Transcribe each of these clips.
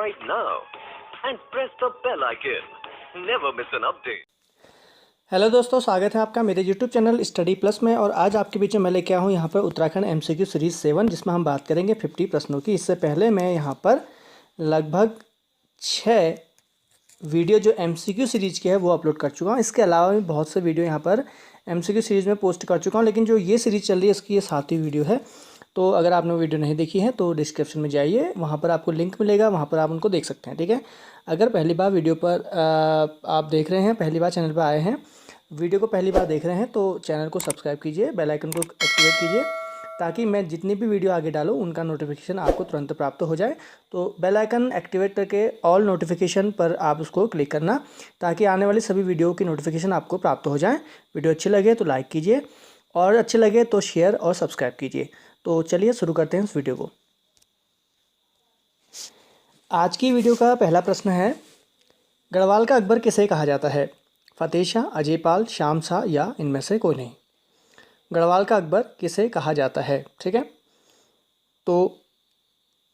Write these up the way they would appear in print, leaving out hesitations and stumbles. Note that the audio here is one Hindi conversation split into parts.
right now and press the bell icon. Never miss an update. Hello दोस्तों, स्वागत है आपका मेरे यूट्यूब चैनल स्टडी प्लस में। और आज आपके बीच में मैं लेके आया हूँ यहाँ पर उत्तराखंड एमसीक्यू सीरीज़ 7, जिसमें हम बात करेंगे 50 प्रश्नों की। इससे पहले मैं यहाँ पर लगभग 6 वीडियो जो एमसीक्यू सीरीज़ की है वो अपलोड कर चुका हूँ। इसके अलावा भी बहुत से वीडियो यहाँ पर एमसीक्यू सीरीज़ में पोस्ट कर चुका हूँ, लेकिन जो ये सीरीज़ चल रही है इसकी ये 7वीं वीडियो है। तो अगर आपने वीडियो नहीं देखी है तो डिस्क्रिप्शन में जाइए, वहाँ पर आपको लिंक मिलेगा, वहाँ पर आप उनको देख सकते हैं। ठीक है, अगर पहली बार वीडियो पर आप देख रहे हैं, पहली बार चैनल पर आए हैं, वीडियो को पहली बार देख रहे हैं, तो चैनल को सब्सक्राइब कीजिए, बेल आइकन को एक्टिवेट कीजिए, ताकि मैं जितनी भी वीडियो आगे डालूँ उनका नोटिफिकेशन आपको तुरंत प्राप्त हो जाए। तो बेल आइकन एक्टिवेट करके ऑल नोटिफिकेशन पर आप उसको क्लिक करना, ताकि आने वाली सभी वीडियो की नोटिफिकेशन आपको प्राप्त हो जाए। वीडियो अच्छी लगे तो लाइक कीजिए, और अच्छे लगे तो शेयर और सब्सक्राइब कीजिए। तो चलिए शुरू करते हैं इस वीडियो को। आज की वीडियो का पहला प्रश्न है, गढ़वाल का अकबर किसे कहा जाता है? फतेह शाह, अजयपाल, शाम शाह या इनमें से कोई नहीं। गढ़वाल का अकबर किसे कहा जाता है? ठीक है, तो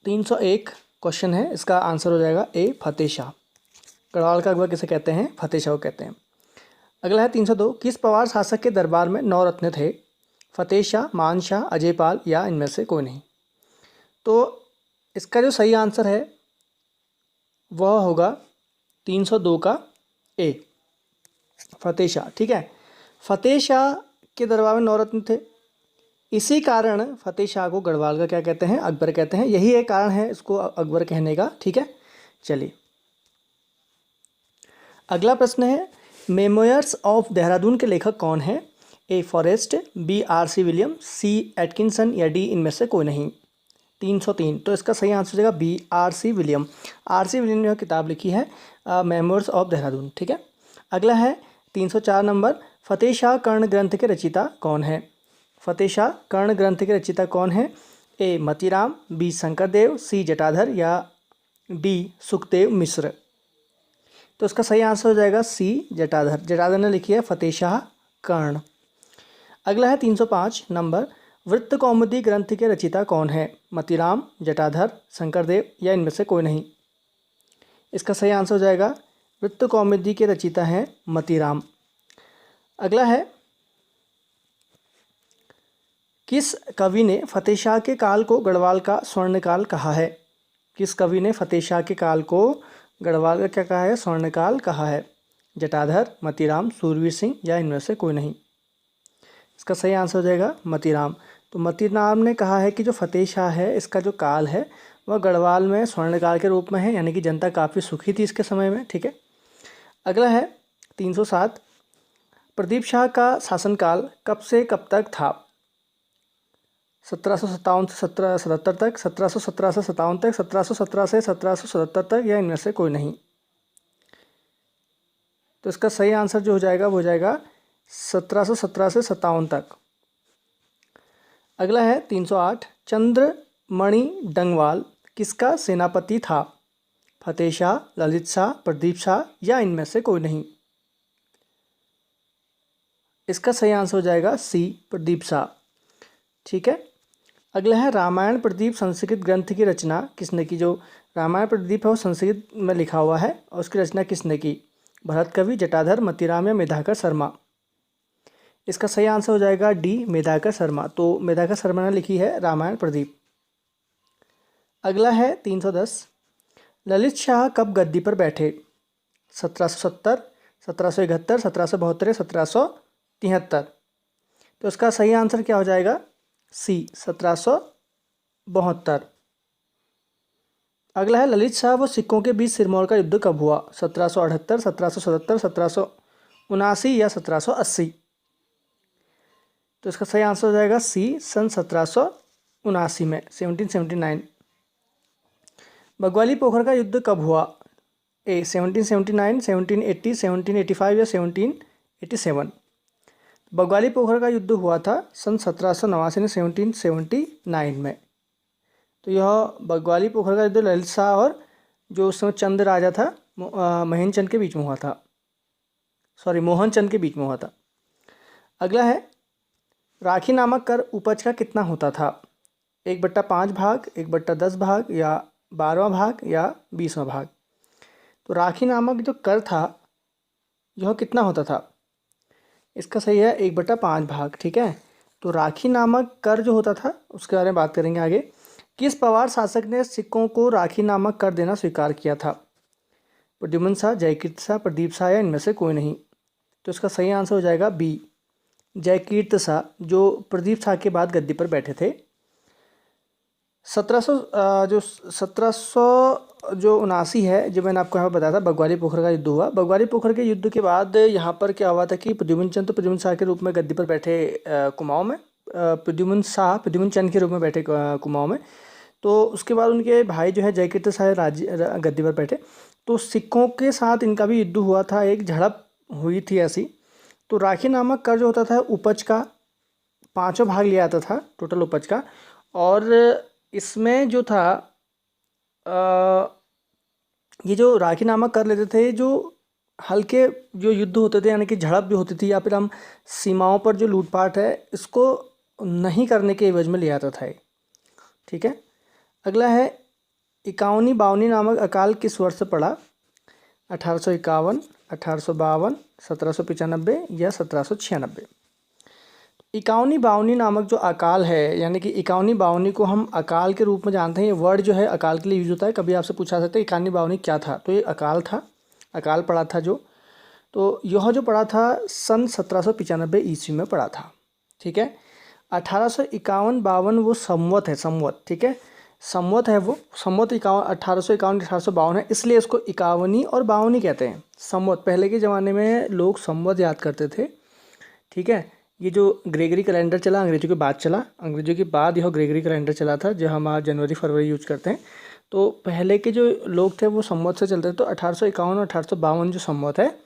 301 क्वेश्चन है, इसका आंसर हो जाएगा ए, फतेह शाह। गढ़वाल का अकबर किसे कहते हैं? फतेह शाह को कहते हैं। अगला है 302, किस पवार शासक के दरबार में 9 रत्न थे? फतेह शाह, मान शाह, अजयपाल या इनमें से कोई नहीं। तो इसका जो सही आंसर है वह होगा 302 का ए, फतेह शाह। ठीक है, फतेह शाह के दरबार में 9 रत्न थे, इसी कारण फतेह शाह को गढ़वाल का क्या कहते हैं? अकबर कहते हैं। यही एक कारण है इसको अकबर कहने का। ठीक है, चलिए अगला प्रश्न है, मेमोयर्स ऑफ देहरादून के लेखक कौन है? ए, फॉरेस्ट, बी, आर.सी. विलियम, सी, एटकिंसन या डी, इनमें से कोई नहीं। 303, तो इसका सही आंसर हो जाएगा B, R C. William. R C. William ने किताब लिखी है मेमोयर्स ऑफ देहरादून। ठीक है, अगला है 304 नंबर, फतेह शाह कर्ण ग्रंथ के रचयिता कौन है? फतेह शाह कर्ण ग्रंथ के रचयिता कौन है? ए, मतीराम, बी, शंकरदेव, सी, जटाधर या डी, सुखदेव मिश्र। तो इसका सही आंसर हो जाएगा सी, जटाधर। जटाधर ने लिखी है फतेह शाह कर्ण। अगला है 305 नंबर, वृत्त कौमुदी ग्रंथ के रचयिता कौन है? मतीराम, जटाधर, शंकरदेव या इनमें से कोई नहीं। इसका सही आंसर हो जाएगा वृत्त कौमुदी के रचयिता हैं मतीराम। अगला है, किस कवि ने फतेह शाह के काल को गढ़वाल का स्वर्णकाल कहा है? किस कवि ने फतेह शाह के काल को गढ़वाल का क्या कहा है? स्वर्णकाल कहा है। जटाधर, मतीराम, सूरवीर सिंह या इनमें से कोई नहीं। इसका सही आंसर हो जाएगा मतीराम। तो मतीराम ने कहा है कि जो फतेह शाह है इसका जो काल है वह गढ़वाल में स्वर्णकाल के रूप में है, यानी कि जनता काफ़ी सुखी थी इसके समय में। ठीक है, अगला है 307, प्रदीप शाह का शासनकाल कब से कब तक था? 1757 से 1777 तक, 1717 से 57 तक, 1717 से 1777 तक या इनमें से कोई नहीं। तो इसका सही आंसर जो हो जाएगा वो हो जाएगा 1717 से 57 तक। अगला है 308, चंद्रमणि डंगवाल किसका सेनापति था? फतेह शाह, ललित शाह, प्रदीप शाह या इनमें से कोई नहीं। इसका सही आंसर हो जाएगा सी, प्रदीप शाह। ठीक है, अगला है, रामायण प्रदीप संस्कृत ग्रंथ की रचना किसने की? जो रामायण प्रदीप है वो संस्कृत में लिखा हुआ है, और उसकी रचना किसने की? भरत कवि, जटाधर, मतीराम या मेधाकर शर्मा। इसका सही आंसर हो जाएगा डी, मेधाकर शर्मा। तो मेधाकर शर्मा ने लिखी है रामायण प्रदीप। अगला है 310, ललित शाह कब गद्दी पर बैठे? 1770, 1771, 1772 या 1773। तो इसका सही आंसर क्या हो जाएगा? सी, 1772। अगला है, ललित शाह व सिखों के बीच सिरमौर का युद्ध कब हुआ? 1778, 1777, 1779 या 1780। तो इसका सही आंसर हो जाएगा सी, सन 1779 में, 1779। बग्वाली पोखर का युद्ध कब हुआ? ए, 1779, 1780, 1785 या 1787। बग्वाली पोखर का युद्ध हुआ था सन 1789 में, 1779 में। तो यह बग्वाली पोखर का युद्ध ललित शाह और जो उस समय चंद राजा था महेंद्र चंद के बीच में हुआ था, मोहन चंद के बीच में हुआ था। अगला है, राखी नामक कर उपज का कितना होता था? 1/5 भाग, 1/10 भाग या 12वां भाग या 20वां भाग। तो राखी नामक जो कर था यह कितना होता था? इसका सही है 1/5 भाग। ठीक है, तो राखी नामक कर जो होता था उसके बारे में बात करेंगे आगे। किस पवार शासक ने सिक्कों को राखी नामक कर देना स्वीकार किया था? प्रद्युम्न शाह, जयकीर्ति शाह, प्रदीप शाह या इनमें से कोई नहीं। तो इसका सही आंसर हो जाएगा बी, जयकीर्ति शाह, जो प्रदीप शाह के बाद गद्दी पर बैठे थे। 1779 है, जो मैंने आपको यहाँ पर बताया था, बगवाली पोखर का युद्ध हुआ। बगवाली पोखर के युद्ध के बाद यहाँ पर क्या हुआ था कि प्रद्युम्न चंद तो प्रद्युम्न शाह के रूप में गद्दी पर बैठे कुमाऊं में, प्रद्युम्न शाह प्रद्युम्न चंद के रूप में बैठे कुमाऊं में। तो उसके बाद उनके भाई जो है जयकीर्ति शाह गद्दी पर बैठे। तो सिक्कों के साथ इनका भी युद्ध हुआ था, एक झड़प हुई थी ऐसी। तो राखी नामक कर जो होता था उपज का 5वां भाग लिया जाता था, टोटल उपज का। और इसमें जो था ये जो राखी नामक कर लेते थे, जो हल्के जो युद्ध होते थे, यानी कि झड़प जो होती थी, या फिर हम सीमाओं पर जो लूटपाट है, इसको नहीं करने के एवज में लिया जाता था। ठीक है, अगला है 51-52 नामक अकाल किस वर्ष पड़ा? 1851, 1852, 1795 या 1796। 51-52 नामक जो अकाल है, यानी कि 51-52 को हम अकाल के रूप में जानते हैं। ये वर्ड जो है अकाल के लिए यूज होता है। कभी आपसे पूछा सकता है 51-52 क्या था, तो ये अकाल था, अकाल पड़ा था जो। तो यह जो पड़ा था सन 1795 ईस्वी में पड़ा था। ठीक है, 1851-52 वो संवत है, संवत। ठीक है, संवत है वो, संवत 1851-1852 है, इसलिए इसको 51 और 52 कहते हैं, संवत। पहले के ज़माने में लोग संवत याद करते थे। ठीक है, ये जो ग्रेगरी कैलेंडर चला, अंग्रेजों के बाद चला, अंग्रेजों के बाद यह ग्रेगरी कैलेंडर चला था, जो हम आज जनवरी फरवरी यूज करते हैं। तो पहले के जो लोग थे वो संवत से चलते थे। तो 1851 और 1852 जो संवत है,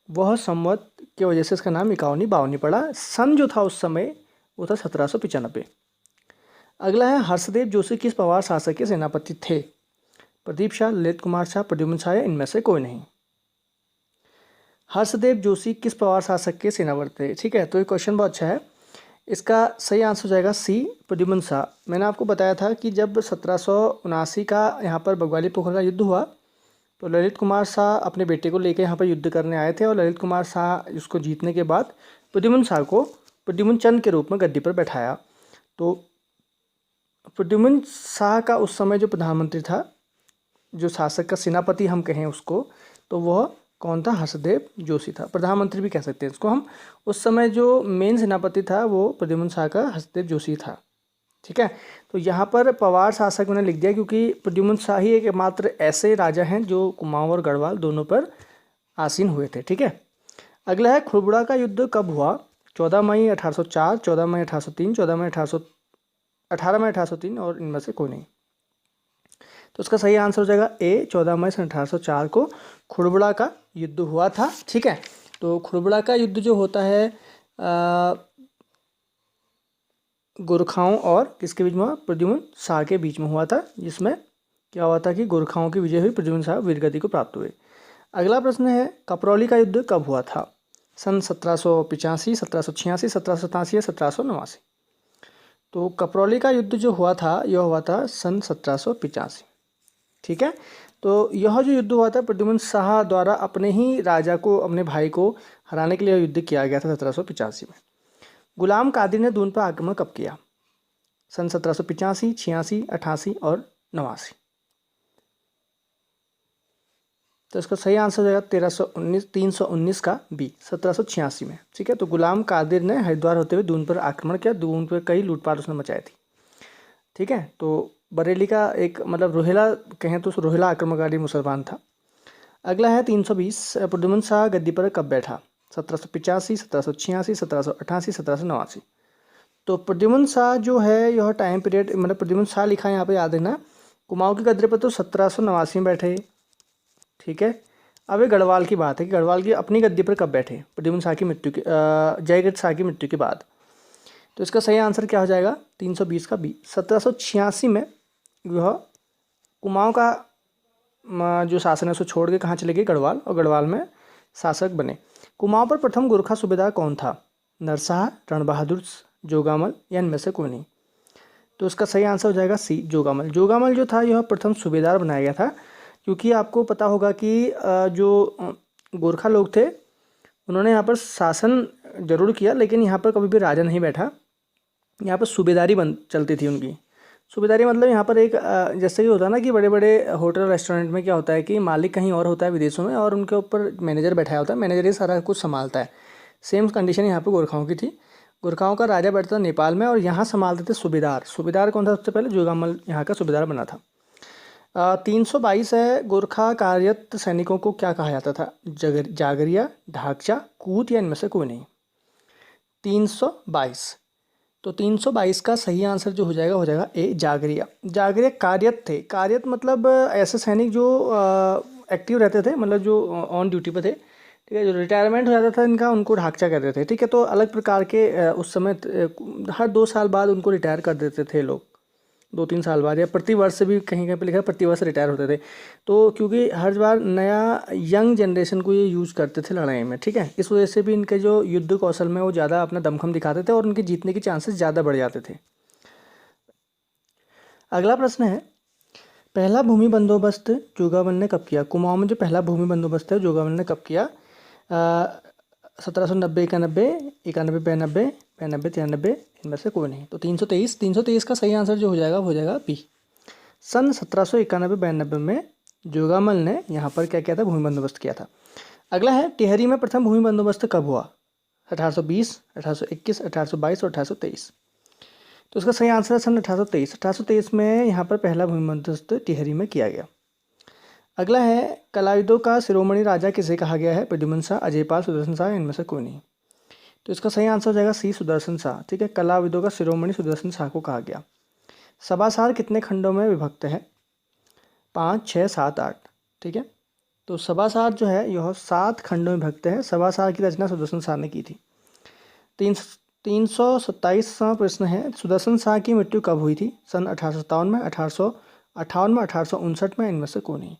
वह संवत की वजह से इसका नाम 51-52 पड़ा। सन जो था उस समय वो था 1795। अगला है हर्षदेव जोशी किस पवार शासक के सेनापति थे? प्रदीप शाह, ललित कुमार शाह, प्रद्युम्न शाह या इनमें से कोई नहीं। हर्षदेव जोशी किस पवार शासक के सेनापति थे? ठीक है, तो ये क्वेश्चन बहुत अच्छा है। इसका सही आंसर हो जाएगा सी, प्रद्युम्न शाह। मैंने आपको बताया था कि जब 1779 का यहाँ पर बगवाली पोखर का युद्ध हुआ, तो ललित कुमार शाह अपने बेटे को लेकर यहाँ पर युद्ध करने आए थे, और ललित कुमार शाह उसको जीतने के बाद प्रद्युम्न शाह को प्रद्युम्न चंद के रूप में गद्दी पर बैठाया। तो प्रद्युम्न शाह का उस समय जो प्रधानमंत्री था, जो शासक का सेनापति हम कहें उसको, तो वह कौन था? हर्षदेव जोशी था। प्रधानमंत्री भी कह सकते हैं इसको हम। उस समय जो मेन सेनापति था वो प्रद्युम्न शाह का हर्षदेव जोशी था। ठीक है, तो यहाँ पर पवार शासक मैंने लिख दिया क्योंकि प्रद्युम्न शाह ही एकमात्र ऐसे राजा हैं जो कुमाऊं और गढ़वाल दोनों पर आसीन हुए थे। ठीक है, अगला है खुड़बुड़ा का युद्ध कब हुआ? 14 मई 1804, 14 मई 1803, 14 मई 18 मई 1803 और इनमें से कोई नहीं। तो उसका सही आंसर हो जाएगा ए, 14 मई 1804 को खुड़बुड़ा का युद्ध हुआ था। ठीक है, तो खुड़बुड़ा का युद्ध जो होता है गोरखाओं और किसके बीच में हुआ? प्रद्युम्न शाह के बीच में हुआ था, जिसमें क्या हुआ था कि गोरखाओं की विजय हुई, प्रद्युम्न शाह वीरगति को प्राप्त हुए। अगला प्रश्न है कपरौली का युद्ध कब हुआ था? सन 1785, 1786, 1787 या 1789। तो कपरौली का युद्ध जो हुआ था यह हुआ था सन 1785। ठीक है, तो यह जो युद्ध हुआ था प्रद्युम्न शाह द्वारा अपने ही राजा को, अपने भाई को हराने के लिए युद्ध किया गया था 1785 में। गुलाम कादिर ने दून पर आक्रमण कब किया? सन 1785, 86, 88 और 89। तो इसका सही आंसर हो जाएगा 319 का बी, 1786 में। ठीक है, तो गुलाम कादिर ने हरिद्वार होते हुए दून पर आक्रमण किया, दून पर कई लूटपाट उसने मचाई थी। ठीक है, तो बरेली का एक मतलब रोहिला कहें तो रोहिला आक्रमणकारी मुसलमान था। अगला है 320 प्रद्युम्न शाह गद्दी पर कब बैठा? 1785, 1786, 1788, 1789। तो प्रद्युम्न शाह जो है यह टाइम पीरियड मतलब प्रद्युम्न शाह लिखा है यहाँ पे, याद है ना। कुमाऊं की गद्दी पर तो 1789 में बैठे। ठीक है, अब ये गढ़वाल की बात है कि गढ़वाल की अपनी गद्दी पर कब बैठे? प्रद्युम्न शाह की मृत्यु के जयकीर्ति शाह की मृत्यु के बाद। तो इसका सही आंसर क्या हो जाएगा? 320 का बी। 1786 में यह कुमाऊं का जो शासन है उसको छोड़ के कहाँ चले गए? गढ़वाल, और गढ़वाल में शासक बने। कुमाऊं पर प्रथम गोरखा सूबेदार कौन था? नरशाह, रण बहादुर, जोगामल या इनमें से कोई नहीं। तो इसका सही आंसर हो जाएगा सी, जोगामल। जोगामल जो था यह प्रथम सूबेदार बनाया गया था, क्योंकि आपको पता होगा कि जो गोरखा लोग थे उन्होंने यहाँ पर शासन जरूर किया, लेकिन यहाँ पर कभी भी राजा नहीं बैठा। यहाँ पर सूबेदारी चलती थी उनकी। सूबेदारी मतलब यहाँ पर एक जैसे कि होता है ना कि बड़े बड़े होटल रेस्टोरेंट में क्या होता है कि मालिक कहीं और होता है विदेशों में, और उनके ऊपर मैनेजर बैठाया होता है, मैनेजर ही सारा कुछ संभालता है। सेम कंडीशन यहाँ पर गोरखाओं की थी। गोरखाओं का राजा बैठता था नेपाल में, और यहाँ संभालते थे सूबेदार। सूबेदार कौन था? सबसे पहले जोगामल यहाँ का सूबेदार बना था। 322 है, गोरखा कार्यरत सैनिकों को क्या कहा जाता था? जागरिया, ढाकचा, कूत या इनमें से कोई नहीं। 322, तो 322 का सही आंसर जो हो जाएगा ए, जागरिया। जागरिया कार्यरत थे। कार्यरत मतलब ऐसे सैनिक जो एक्टिव रहते थे, मतलब जो ऑन ड्यूटी पे थे, ठीक है। जो रिटायरमेंट हो जाता था इनका, उनको ढाकचा कहते थे, ठीक है। तो अलग प्रकार के उस समय हर 2 साल बाद उनको रिटायर कर देते थे लोग, 2-3 साल बाद, या प्रति वर्ष से भी कहीं कहीं पे लिखा है प्रति वर्ष रिटायर होते थे। तो क्योंकि हर बार नया यंग जनरेशन को ये यूज़ करते थे लड़ाई में, ठीक है। इस वजह से भी इनके जो युद्ध कौशल में वो ज़्यादा अपना दमखम दिखाते थे, और उनके जीतने के चांसेस ज़्यादा बढ़ जाते थे। अगला प्रश्न है, पहला भूमि बंदोबस्त जोगामल ने कब किया? कुमाऊं में जो पहला भूमि बंदोबस्त है जोगामल ने कब किया? 1790, 91, 91, 92, 92, 93, इनमें से कोई नहीं। तो 323 का सही आंसर जो हो जाएगा बी। सन 1791-92 में जोगामल ने यहाँ पर क्या किया था? भूमि बंदोबस्त किया था। अगला है, टिहरी में प्रथम भूमि बंदोबस्त कब हुआ? 1820, 1821, 1822 और 1823। तो इसका सही आंसर है सन 1823। 1823 में यहाँ पर पहला भूमि बंदोबस्त टिहरी में किया गया। अगला है, कलाविदों का शिरोमणि राजा किसे कहा गया है? प्रद्युम्न शाह, अजयपाल, सुदर्शन शाह, इनमें से कोई नहीं। तो इसका सही आंसर हो जाएगा सी, सुदर्शन शाह, ठीक है। कलाविदों का शिरोमणि सुदर्शन शाह को कहा गया। सभासार कितने खंडों में विभक्त है? 5, 6, 7, 8, ठीक है। तो सभासार जो है यह 7 खंडों में विभक्त है। सभासार की रचना सुदर्शन शाह ने की थी। 327वां प्रश्न है, सुदर्शन शाह की मृत्यु कब हुई थी? सन 1857 में, 1858 में, 1859 में, इनमें से कोई नहीं।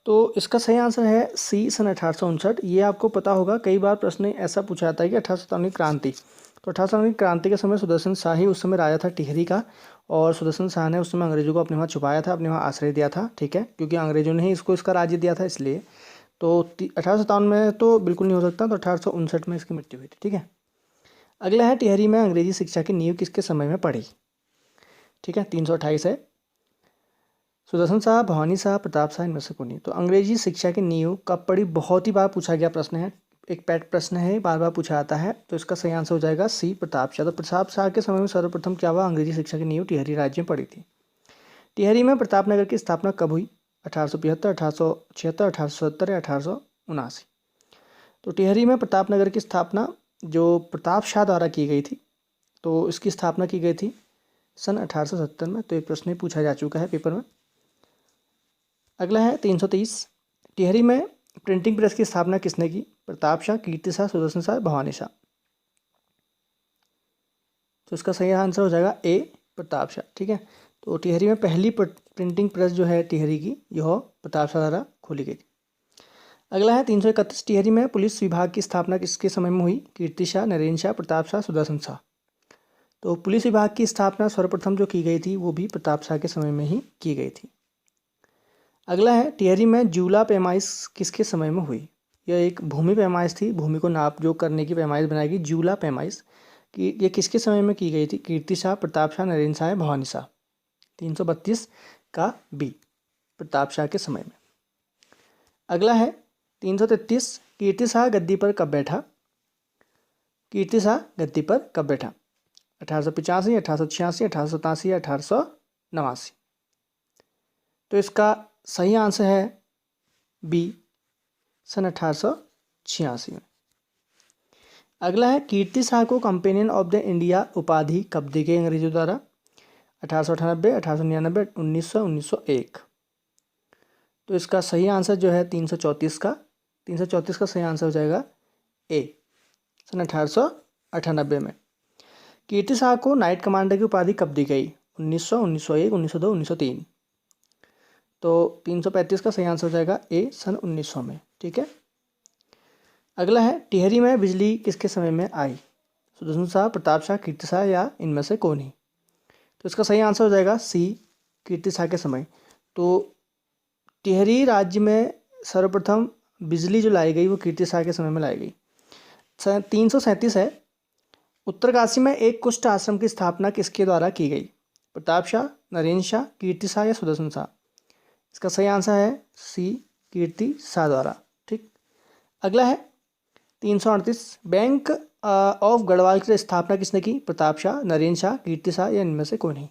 तो इसका सही आंसर है सी, सन 1859। ये आपको पता होगा, कई बार प्रश्न ऐसा पूछा जाता है कि 1857 की क्रांति। तो 1857 की क्रांति के समय सुदर्शन शाह ही उस समय राजा था टिहरी का, और सुदर्शन शाह ने उस समय अंग्रेजों को अपने वहाँ छुपाया था, अपने वहाँ आश्रय दिया था, ठीक है, क्योंकि अंग्रेजों ने ही इसका राज्य दिया था इसलिए। तो 1857 में तो बिल्कुल नहीं हो सकता, तो 1859 में इसकी मृत्यु हुई थी, ठीक है। अगला है, टिहरी में अंग्रेजी शिक्षा की नींव किसके समय में पड़ी? ठीक है, 328 है, सुदर्शन शाह, भवानी शाह, प्रताप शाह, इनमें से कोई नहीं। तो अंग्रेजी शिक्षा की नींव कब पड़ी? बहुत ही बार पूछा गया प्रश्न है, एक पैट प्रश्न है, बार बार पूछा जाता है। तो इसका सही आंसर हो जाएगा सी, प्रताप शाह। तो प्रताप शाह के समय में सर्वप्रथम क्या हुआ? अंग्रेजी शिक्षा की नींव टिहरी राज्य में पड़ी थी। टिहरी में प्रतापनगर की स्थापना कब हुई? 1875, 1876, 1870 या 1879। तो टिहरी में प्रतापनगर की स्थापना जो प्रताप शाह द्वारा की गई थी, तो इसकी स्थापना की गई थी सन 1870 में। तो एक प्रश्न ही पूछा जा चुका है पेपर में। अगला है 330, टिहरी में प्रिंटिंग प्रेस की स्थापना किसने की? प्रताप शाह, कीर्ति शाह, सुदर्शन शाह, भवानी शाह। तो इसका सही आंसर हो जाएगा ए, प्रताप शाह, ठीक है। तो टिहरी में पहली प्रिंटिंग प्रेस जो है टिहरी की, यह प्रताप शाह द्वारा खोली गई थी। अगला है 331, टिहरी में पुलिस विभाग की स्थापना किसके समय में हुई? कीर्ति शाह, नरेंद्र शाह, प्रताप शाह, सुदर्शन शाह। तो पुलिस विभाग की स्थापना सर्वप्रथम जो की गई थी वो भी प्रताप शाह के समय में ही की गई थी। अगला है, टिहरी में जूला पैमाइश किसके समय में हुई? यह एक भूमि पैमाइश थी, भूमि को नाप जोक करने की पैमाइश बनाई गई, जूला पैमाइश कि ये किसके समय में की गई थी? कीर्ति शाह, प्रताप शाह, नरेंद्र शाह, भवानी शाह। 332 का बी, प्रताप शाह के समय में। अगला है 333, कीर्ति शाह गद्दी पर कब बैठा? कीर्ति शाह गद्दी पर कब बैठा? 1885, 1886, 1887 या 1889। तो इसका सही आंसर है बी, सन 1886 में। अगला है, कीर्ति शाह को कंपेनियन ऑफ द इंडिया उपाधि कब दी गई अंग्रेजों द्वारा? 1898, 1899, 1900, 1901। तो इसका सही आंसर जो है 334 का सही आंसर हो जाएगा ए, सन 1898 में। कीर्ति शाह को नाइट कमांडर की उपाधि कब दी गई? 1900, 1901, 1902, 1903। तो 335 का सही आंसर हो जाएगा ए, सन 1900 में, ठीक है। अगला है, टिहरी में बिजली किसके समय में आई? सुदर्शन शाह, प्रताप शाह, कीर्ति शाह या इनमें से कोई नहीं। तो इसका सही आंसर हो जाएगा सी, कीर्ति शाह के समय। तो टिहरी राज्य में सर्वप्रथम बिजली जो लाई गई वो कीर्ति शाह के समय में लाई गई। 337 है, उत्तरकाशी में एक कुष्ठ आश्रम की स्थापना किसके द्वारा की गई? प्रताप शाह, नरेंद्र शाह, कीर्ति शाह या सुदर्शन शाह? इसका सही आंसर है सी, कीर्ति शाह द्वारा। ठीक, अगला है 338, बैंक ऑफ गढ़वाल की स्थापना किसने की? प्रताप शाह, नरेंद्र शाह, कीर्ति शाह या इनमें से कोई नहीं?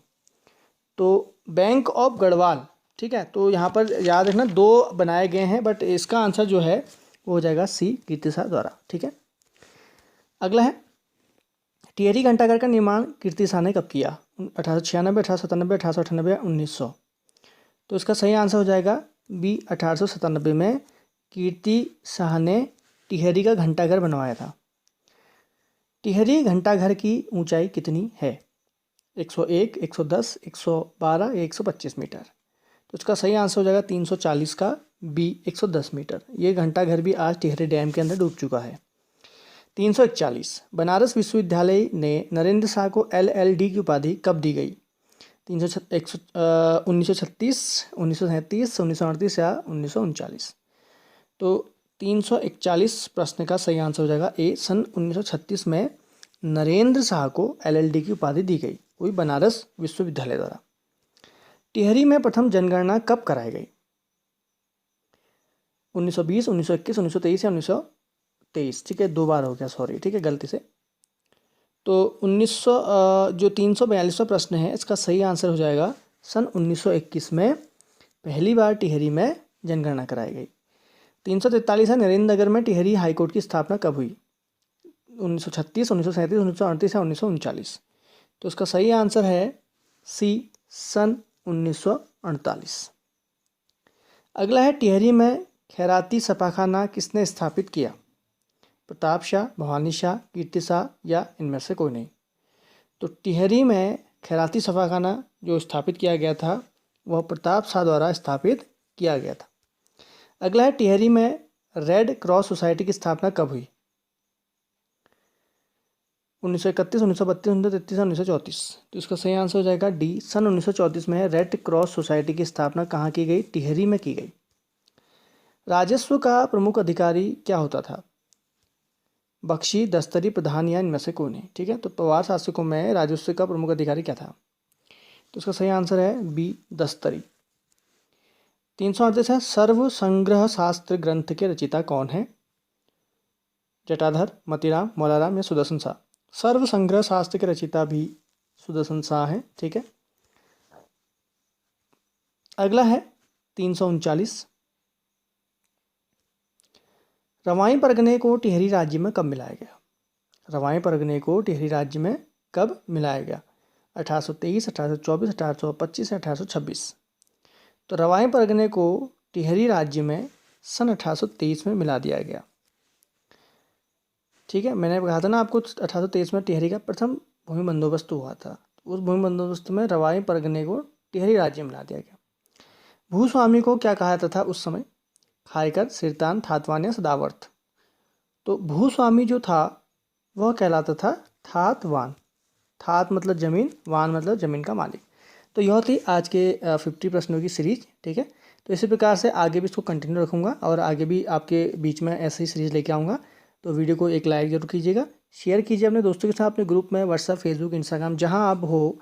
तो बैंक ऑफ गढ़वाल, ठीक है, तो यहाँ पर याद रखना 2 बनाए गए हैं, बट इसका आंसर जो है वो हो जाएगा सी, कीर्ति शाह द्वारा। ठीक है, अगला है टिहरी घंटाघर का निर्माण कीर्ति शाह ने कब किया? 1896, 1897, 1898 या 1900? तो इसका सही आंसर हो जाएगा बी, 1897 में कीर्ति शाह ने टिहरी का घंटाघर बनवाया था। टिहरी घंटाघर की ऊंचाई कितनी है? 101, 110, 112 या 125 मीटर? तो इसका सही आंसर हो जाएगा 340 का बी, 110 मीटर। ये घंटाघर भी आज टिहरी डैम के अंदर डूब चुका है। 341, बनारस विश्वविद्यालय ने नरेंद्र शाह को LLD की उपाधि कब दी गई? 1936, 1937, 1938 या 1939? तो 341 प्रश्न का सही आंसर हो जाएगा ए, सन 1936 में नरेंद्र शाह को LLD की उपाधि दी गई, वही बनारस विश्वविद्यालय द्वारा। टिहरी में प्रथम जनगणना कब कराई गई? 1920, 1921, 1923 या 1923? ठीक है, 2 बार हो गया, सॉरी, ठीक है, गलती से। तो 342वां प्रश्न है, इसका सही आंसर हो जाएगा सन 1921 में पहली बार टिहरी में जनगणना कराई गई। 343 है, नरेंद्रनगर में टिहरी हाईकोर्ट की स्थापना कब हुई? 1936, 1937, 1938 या 1939? तो इसका सही आंसर है सी, सन 1948। अगला है टिहरी में खैराती छापाखाना किसने स्थापित किया? प्रताप शाह, भवानी शाह, कीर्ति शाह या इनमें से कोई नहीं? तो टिहरी में खैराती छापाखाना जो स्थापित किया गया था वह प्रताप शाह द्वारा स्थापित किया गया था। अगला है टिहरी में रेड क्रॉस सोसाइटी की स्थापना कब हुई? 1931, 1932, 1933 या 1934? तो इसका सही आंसर हो जाएगा डी, सन 1934 में रेड क्रॉस सोसाइटी की स्थापना कहाँ की गई? टिहरी में की गई। राजस्व का प्रमुख अधिकारी क्या होता था? बख्शी, दस्तरी, प्रधान या इनमें से कोई नहीं? ठीक है, तो पवार शासकों में राजस्व का प्रमुख अधिकारी क्या था? तो इसका सही आंसर है बी, दस्तरी। 338 है, सर्व संग्रह शास्त्र ग्रंथ के रचयिता कौन है? जटाधर, मतीराम, मौलाराम या सुदर्शन शाह? सर्व संग्रह शास्त्र के रचयिता भी सुदर्शन शाह हैं। ठीक है, अगला है 339, रवाई परगने को टिहरी राज्य में कब मिलाया गया? रवाई परगने को टिहरी राज्य में कब मिलाया गया? 1823, 1824, 1825 या 1826? तो रवाई परगने को टिहरी राज्य में सन 1823 में मिला दिया गया। ठीक है, मैंने कहा था ना आपको 1823 में टिहरी का प्रथम भूमि बंदोबस्त हुआ था। उस भूमि बंदोबस्त में रवाई परगने को टिहरी राज्य में मिला दिया गया। भूस्वामी को क्या कहा जाता था उस समय? खायकर, सिरतान, थातवान या सदावर्थ? तो भूस्वामी जो था वह कहलाता था थातवान। थात मतलब ज़मीन, वान मतलब ज़मीन का मालिक। तो यह थी आज के 50 प्रश्नों की सीरीज। ठीक है, तो इसी प्रकार से आगे भी इसको कंटिन्यू रखूँगा और आगे भी आपके बीच में ऐसे ही सीरीज लेके आऊँगा। तो वीडियो को एक लाइक जरूर कीजिएगा, शेयर कीजिए अपने दोस्तों के साथ, अपने ग्रुप में, व्हाट्सएप, फेसबुक, इंस्टाग्राम, जहाँ आप हो।